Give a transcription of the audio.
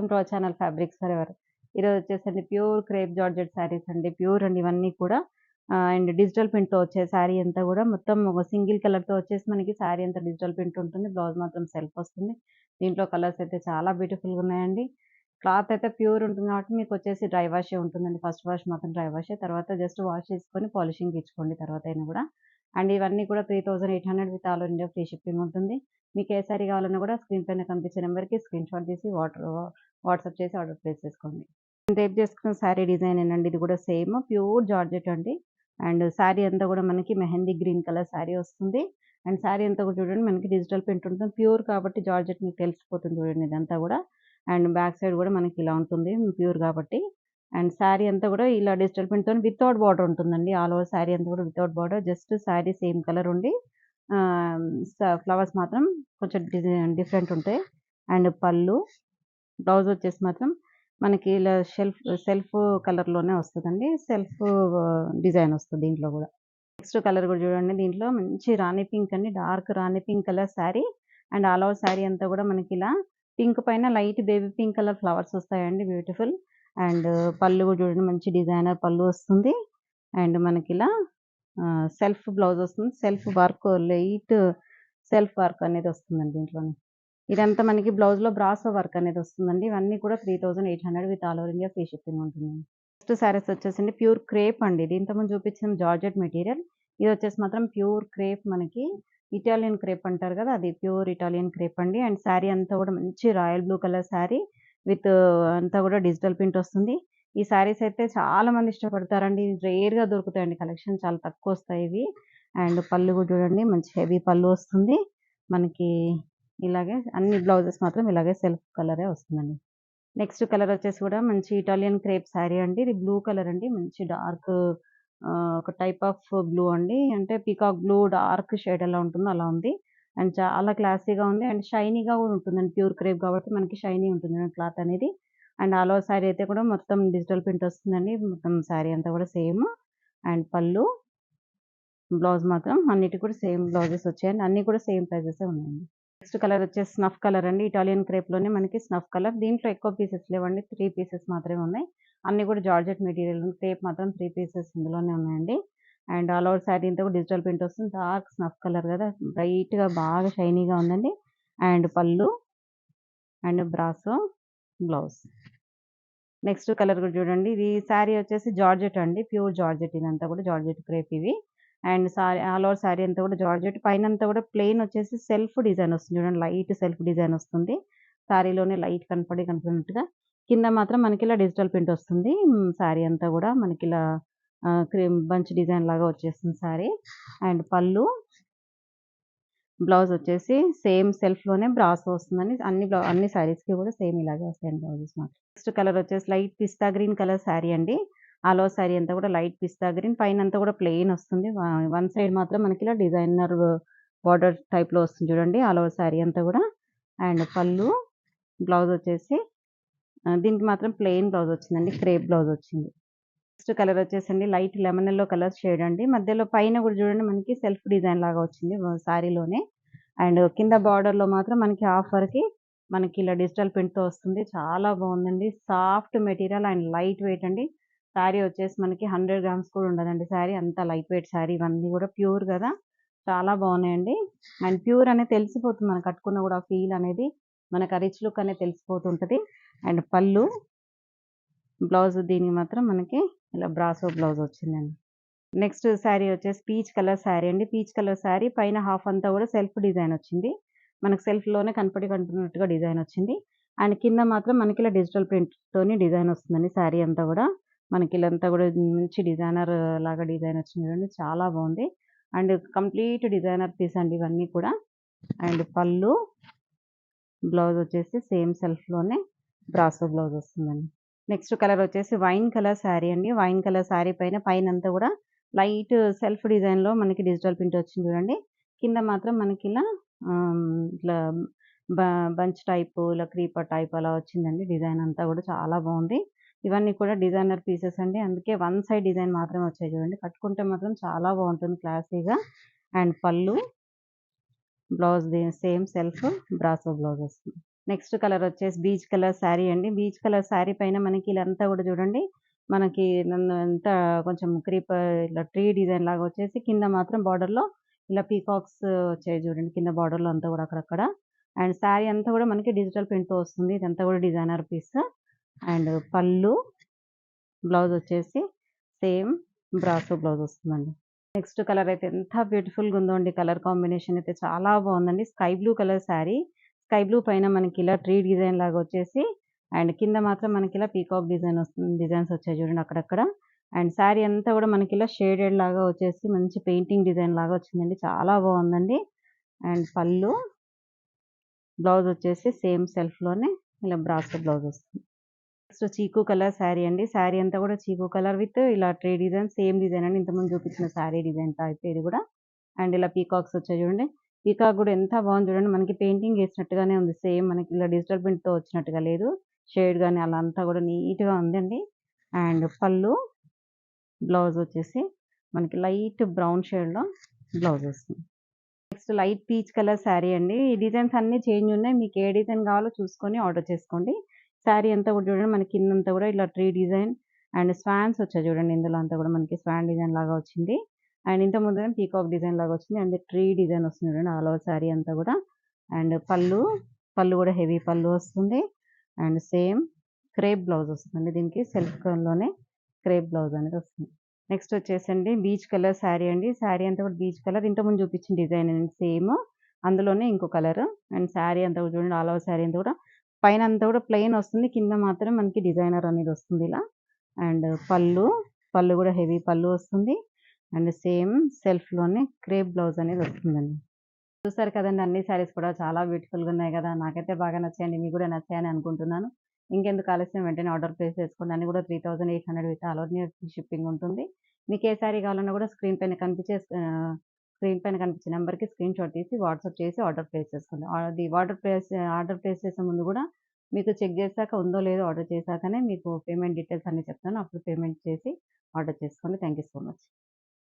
Welcome to our channel fabrics for ever. ఈరోజు వచ్చేసండి pure crepe georgette saris అండి. Pure అండి ఇవన్నీ కూడా. అండ్ డిజిటల్ ప్రింట్‌తో వచ్చే శారీ అంతా కూడా మొత్తం ఒక సింగిల్ కలర్‌తో వచ్చేసి మనకి శారీ అంతా డిజిటల్ ప్రింట్ ఉంటుంది. బ్లౌజ్ మాత్రం సెల్ఫ్ వస్తుంది. దీంట్లో కలర్స్ అయితే చాలా బ్యూటిఫుల్‌గా ఉన్నాయండి. క్లాత్ అయితే ప్యూర్ ఉంటుంది కాబట్టి మీకు వచ్చేసి డ్రై వాషే ఉంటుందండి. ఫస్ట్ వాష్ మాత్రం డ్రై వాషే. తర్వాత జస్ట్ వాష్ చేసుకొని పాలిషింగ్‌కి ఇచ్చుకోండి తర్వాత అయినా కూడా. అండ్ ఇవన్నీ కూడా 3800 with all over India free shipping ఉంటుంది. మీకు ఏ శారీ కావాలన్నా కూడా స్క్రీన్ పైన కనిపించే నెంబర్‌కి స్క్రీన్‌షాట్ తీసి వాట్సాప్ చేసి ఆర్డర్ ప్లేస్ చేసుకోండి. నేను రేపు చేసుకున్న శారీ డిజైన్ ఏనండి. ఇది కూడా సేమ్ ప్యూర్ జార్జెట్ అండి. అండ్ శారీ అంతా కూడా మనకి మెహందీ గ్రీన్ కలర్ శారీ వస్తుంది. అండ్ శారీ అంతా కూడా చూడండి మనకి డిజిటల్ ప్రింట్ ఉంటుంది. ప్యూర్ కాబట్టి జార్జెట్ మీకు తెలిసిపోతుంది చూడండి ఇదంతా కూడా. అండ్ బ్యాక్ సైడ్ కూడా మనకి ఇలా ఉంటుంది ప్యూర్ కాబట్టి. అండ్ శారీ అంతా కూడా ఇలా డిజిటల్ ప్రింట్‌తో వితౌట్ బార్డర్ ఉంటుందండి. ఆల్ ఓవర్ శారీ అంతా కూడా without border. Just sari same colour ఉండి ఆహ్, ఫ్లవర్స్ మాత్రం కొంచెం డిఫరెంట్ ఉంటాయి. అండ్ పళ్ళు, బ్లౌజ్ వచ్చేసి మాత్రం మనకి ఇలా సెల్ఫ్ కలర్‌లోనే వస్తదండి. సెల్ఫ్ డిజైన్ వస్తది దీంట్లో గూడా. నెక్స్ట్ కలర్ కూడా చూడండి. దీంట్లో మంచి రాణి పింక్ అండి. Dark Rani pink colour sari. And all over sari అంతా కూడా మనకి ఇలా పింక్ పైన light baby pink colour flowers వస్తాయండి. బ్యూటిఫుల్. అండ్ పళ్ళు కూడా చూడండి మంచి డిజైనర్ పళ్ళు వస్తుంది. అండ్ మనకిలా సెల్ఫ్ బ్లౌజ్ వస్తుంది. Self work light self work అనేది వస్తుందండి దీంట్లోనే. ఇదంతా మనకి బ్లౌజ్‌లో బ్రాసో వర్క్ అనేది వస్తుందండి. ఇవన్నీ కూడా 3800 with all over India free shipping ఉంటుందండి. నెక్స్ట్ శారీస్ వచ్చేసండి ప్యూర్ క్రేప్ అండి. ఇది ఇంతకుముందు చూపించిన జార్జెట్ మెటీరియల్. ఇది వచ్చేసి మాత్రం ప్యూర్ క్రేప్ మనకి ఇటాలియన్ క్రేప్ అంటారు కదా! అది ప్యూర్ ఇటాలియన్ క్రేప్ అండి. అండ్ శారీ అంతా కూడా మంచి royal blue colour sari with అంతా కూడా డిజిటల్ ప్రింట్ వస్తుంది. ఈ శారీస్ అయితే చాలా మంది ఇష్టపడతారండి. రేర్‌గా దొరుకుతాయండి కలెక్షన్ చాలా తక్కువొస్తాయి ఇవి. అండ్ పళ్ళు కూడా చూడండి మంచి హెవీ పళ్ళు వస్తుంది. మనకి ఇలాగే అన్ని బ్లౌజెస్ మాత్రం ఇలాగే సెల్ఫ్ కలరే వస్తుందండి. నెక్స్ట్ కలర్ వచ్చేసి కూడా మంచి ఇటాలియన్ క్రేప్ శారీ అండి. ఇది బ్లూ కలర్ అండి. మంచి డార్క్ ఒక టైప్ ఆఫ్ బ్లూ అండి. అంటే పీకాక్ బ్లూ డార్క్ షేడ్ ఎలా ఉంటుందో అలా ఉంది. అండ్ చాలా క్లాసీగా ఉంది. అండ్ షైనీగా కూడా ఉంటుందండి. ప్యూర్ క్రేప్ కాబట్టి మనకి షైనీ ఉంటుంది క్లాత్ అనేది. అండ్ ఆల్ ఓవర్ శారీ అయితే కూడా మొత్తం డిజిటల్ ప్రింట్ వస్తుందండి. మొత్తం శారీ అంతా కూడా సేమ్. అండ్ పళ్ళు, బ్లౌజ్ మాత్రం అన్నిటికి కూడా సేమ్ బ్లౌజెస్ వచ్చాయండి. అన్నీ కూడా సేమ్ ప్రైజెసే ఉన్నాయండి. నెక్స్ట్ కలర్ వచ్చేసి స్నఫ్ కలర్ అండి. ఇటాలియన్ క్రేప్‌లోనే మనకి స్నఫ్ కలర్. దీంట్లో ఎక్కువ పీసెస్ లేవండి. 3 పీసెస్ మాత్రమే ఉన్నాయి. అన్నీ కూడా జార్జెట్ మెటీరియల్ క్రేప్ మాత్రం 3 పీసెస్ ఇందులోనే ఉన్నాయండి. అండ్ ఆల్ ఓవర్ శారీ అంతా కూడా డిజిటల్ ప్రింట్ వస్తుంది. డార్క్ స్నఫ్ కలర్ కదా! బ్రైట్‌గా బాగా షైనీగా ఉందండి. అండ్ పళ్ళు, and brasso, blouse. Next colour కూడా చూడండి. ఇది శారీ వచ్చేసి జార్జెట్ అండి. ప్యూర్ జార్జెట్ ఇదంతా కూడా జార్జెట్ క్రేప్ ఇవి. అండ్ ఆల్ ఓవర్ శారీ అంతా కూడా జార్జెట్ పైనంతా కూడా ప్లెయిన్ వచ్చేసి సెల్ఫ్ డిజైన్ వస్తుంది చూడండి. లైట్ సెల్ఫ్ డిజైన్ వస్తుంది. శారీలోనే లైట్ కనపడినట్టుగా. కింద మాత్రం మనకిలా డిజిటల్ ప్రింట్ వస్తుంది. శారీ అంతా కూడా మనకిలా క్రీమ్ బంచ్ డిజైన్ లాగా వచ్చేస్తుంది శారీ. అండ్ పళ్ళు, బ్లౌజ్ వచ్చేసి సేమ్ సెల్ఫ్‌లోనే బ్రాసో వస్తుందండి. అన్ని శారీస్‌కి కూడా సేమ్ ఇలాగే వస్తాయండి బ్లౌజెస్ మాత్రం. నెక్స్ట్ కలర్ వచ్చేసి లైట్ పిస్తా గ్రీన్ కలర్ శారీ అండి. ఆల్ ఓవర్ శారీ అంతా కూడా లైట్ పిస్తా గ్రీన్ పైనంతా కూడా ప్లెయిన్ వస్తుంది. వన్ సైడ్ మాత్రం మనకిలా డిజైనర్ బార్డర్ టైప్‌లో వస్తుంది చూడండి. ఆల్ ఓవర్ శారీ అంతా కూడా. అండ్ పళ్ళు, బ్లౌజ్ వచ్చేసి దీనికి మాత్రం ప్లెయిన్ బ్లౌజ్ వచ్చిందండి. క్రేప్ బ్లౌజ్ వచ్చింది. నెక్స్ట్ కలర్ వచ్చేసండి light lemon yellow colour shade అండి. మధ్యలో పైన కూడా చూడండి మనకి సెల్ఫ్ డిజైన్ లాగా వచ్చింది శారీలోనే. అండ్ కింద బార్డర్‌లో మాత్రం మనకి హాఫ్ వరకి మనకి ఇలా డిజిటల్ ప్రింట్‌తో వస్తుంది. చాలా బాగుందండి. Soft material and light weight అండి. శారీ వచ్చేసి మనకి 100 గ్రామ్స్ కూడా ఉండదండి శారీ. అంత లైట్ వెయిట్ శారీ ఇవన్నీ కూడా ప్యూర్ కదా! చాలా బాగున్నాయండి. అండ్ ప్యూర్ అనేది తెలిసిపోతుంది మనం కట్టుకున్న కూడా ఫీల్ అనేది. మనకు ఆ రిచ్ లుక్ అనేది తెలిసిపోతుంటది. అండ్ పళ్ళు, బ్లౌజ్ దీనికి మాత్రం మనకి ఇలా బ్రాసో బ్లౌజ్ వచ్చిందండి. నెక్స్ట్ శారీ వచ్చేసి పీచ్ కలర్ శారీ అండి. పీచ్ కలర్ శారీ పైన హాఫ్ అంతా కూడా సెల్ఫ్ డిజైన్ వచ్చింది. మనకు సెల్ఫ్‌లోనే కనపడినట్టుగా డిజైన్ వచ్చింది. అండ్ కింద మాత్రం మనకి ఇలా డిజిటల్ ప్రింట్‌తోని డిజైన్ వస్తుందండి శారీ అంతా కూడా. మనకి ఇలంతా కూడా మంచి డిజైనర్ లాగా డిజైన్ వచ్చింది చూడండి. చాలా బాగుంది. అండ్ కంప్లీట్ డిజైనర్ పీస్ అండి ఇవన్నీ కూడా. అండ్ పళ్ళు, బ్లౌజ్ వచ్చేసి సేమ్ సెల్ఫ్‌లోనే బ్రాసో బ్లౌజ్ వస్తుందండి. నెక్స్ట్ కలర్ వచ్చేసి వైన్ కలర్ శారీ అండి. వైన్ కలర్ శారీ పైనంతా కూడా లైట్ సెల్ఫ్ డిజైన్‌లో మనకి డిజిటల్ ప్రింట్ వచ్చింది చూడండి. కింద మాత్రం మనకిలా ఇట్లా బ బంచ్ టైపు ఇలా క్రీపర్ టైప్ అలా వచ్చిందండి. డిజైన్ అంతా కూడా చాలా బాగుంది. ఇవన్నీ కూడా డిజైనర్ పీసెస్ అండి. అందుకే వన్ సైడ్ డిజైన్ మాత్రమే వచ్చాయి చూడండి. కట్టుకుంటే మాత్రం చాలా బాగుంటుంది క్లాసీగా. అండ్ పళ్ళు, blouse same self brasso blouse వస్తుంది. నెక్స్ట్ కలర్ వచ్చేసి బీచ్ కలర్ శారీ అండి. బీచ్ కలర్ శారీ పైన మనకి ఇలా అంతా కూడా చూడండి. మనకి నన్ను అంతా కొంచెం ఇలా ట్రీ డిజైన్ లాగా వచ్చేసి కింద మాత్రం బార్డర్‌లో ఇలా పీకాక్స్ వచ్చాయి చూడండి. కింద బార్డర్‌లో అంతా కూడా అక్కడక్కడ. అండ్ శారీ అంతా కూడా మనకి డిజిటల్ ప్రింట్‌తో వస్తుంది. ఇదంతా కూడా డిజైనర్ పీస్. అండ్ పళ్ళు, బ్లౌజ్ వచ్చేసి సేమ్ బ్రాసో బ్లౌజ్ వస్తుందండి. నెక్స్ట్ కలర్ అయితే ఎంత బ్యూటిఫుల్‌గా ఉందో అండి. కలర్ కాంబినేషన్ అయితే చాలా బాగుందండి. Sky blue colour sari. Sky blue పైన మనకి ఇలా ట్రీ డిజైన్ లాగా వచ్చేసి అండ్ కింద మాత్రం మనకి ఇలా పీకాక్ డిజైన్ వస్తుంది. డిజైన్స్ వచ్చాయి చూడండి అక్కడక్కడ. అండ్ శారీ అంతా కూడా మనకి ఇలా షేడెడ్ లాగా వచ్చేసి మంచి పెయింటింగ్ డిజైన్ లాగా వచ్చిందండి. చాలా బాగుందండి. అండ్ పళ్ళు, బ్లౌజ్ వచ్చేసి సేమ్ సెల్ఫ్‌లోనే ఇలా బ్రాసో బ్లౌజ్ వస్తుంది. నెక్స్ట్ చీకు కలర్ శారీ అండి. శారీ అంతా కూడా చీకు కలర్ విత్ ఇలా ట్రీ డిజైన్ సేమ్ డిజైన్ అండి. ఇంతకుముందు చూపించిన శారీ డిజైన్ టైపే ఇది కూడా. అండ్ ఇలా పీకాక్స్ వచ్చాయి చూడండి. పీకాక్ కూడా ఎంత బాగుంది చూడండి. మనకి పెయింటింగ్ ఏసినట్టుగానే ఉంది. సేమ్ మనకి ఇలా డిజిటల్ ప్రింట్‌తో వచ్చినట్టుగా లేదు. షేడ్ గాని అలా అంతా కూడా నీట్‌గా ఉందండి. అండ్ పళ్ళు, బ్లౌజ్ వచ్చేసి మనకి లైట్ బ్రౌన్ షేడ్‌లో బ్లౌజ్ వస్తుంది. Next light peach colour sari అండి. ఈ డిజైన్స్ అన్నీ చేంజ్ ఉన్నాయి. మీకు ఏ డిజైన్ కావాలో చూసుకొని ఆర్డర్ చేసుకోండి. శారీ అంతా కూడా చూడండి మనకి కిందంతా కూడా ఇలా ట్రీ డిజైన్ అండ్ స్వాన్స్ వచ్చాయి చూడండి. ఇందులో అంతా కూడా మనకి స్వాన్ డిజైన్ లాగా వచ్చింది. అండ్ ఇంతకు ముందేమో పీకాక్ డిజైన్ లాగా వచ్చింది. అండ్ ట్రీ డిజైన్ వస్తుంది చూడండి ఆల్ ఓవర్ శారీ అంతా కూడా. అండ్ పళ్ళు కూడా హెవీ పళ్ళు వస్తుంది. అండ్ సేమ్ క్రేప్ బ్లౌజ్ వస్తుందండి. దీనికి సెల్ఫ్ కలర్‌లోనే క్రేప్ బ్లౌజ్ అనేది వస్తుంది. నెక్స్ట్ వచ్చేసండి బీచ్ కలర్ శారీ అండి. శారీ అంతా కూడా బీచ్ కలర్. ఇంతకుముందు చూపించిన డిజైన్ అండి సేమ్. అందులోనే ఇంకో కలర్. అండ్ శారీ అంతా కూడా చూడండి ఆల్ ఓవర్ శారీ అంతా కూడా పైన అంతా కూడా ప్లెయిన్ వస్తుంది. కింద మాత్రం మనకి డిజైనర్ అనేది వస్తుంది ఇలా. అండ్ పళ్ళు కూడా హెవీ పళ్ళు వస్తుంది. అండ్ సేమ్ సెల్ఫ్‌లోనే క్రేప్ బ్లౌజ్ అనేది వస్తుందండి. చూసారు కదండీ! అన్ని శారీస్ కూడా చాలా బ్యూటిఫుల్‌గా ఉన్నాయి గదా! నాకైతే బాగా నచ్చాయండి. మీకు కూడా నచ్చాయని అనుకుంటున్నాను. ఇంకెందుకు ఆలస్యం వెంటనే ఆర్డర్ ప్లేస్ చేసుకోండి. అన్ని కూడా 3800 with all over India free shipping ఉంటుంది. మీకు ఏ శారీ కావాలన్నా కూడా స్క్రీన్ పైన కనిపించే నంబర్‌కి స్క్రీన్‌షాట్ తీసి వాట్సాప్ చేసి ఆర్డర్ ప్లేస్ చేసుకోండి. అది ఆర్డర్ ప్లేస్ చేసే ముందు కూడా మీకు చెక్ చేసాక ఉందో లేదో ఆర్డర్ చేశాకనే మీకు పేమెంట్ డీటెయిల్స్ అన్నీ చెప్తాను. అప్పుడు పేమెంట్ చేసి ఆర్డర్ చేసుకోండి. Thank you so much.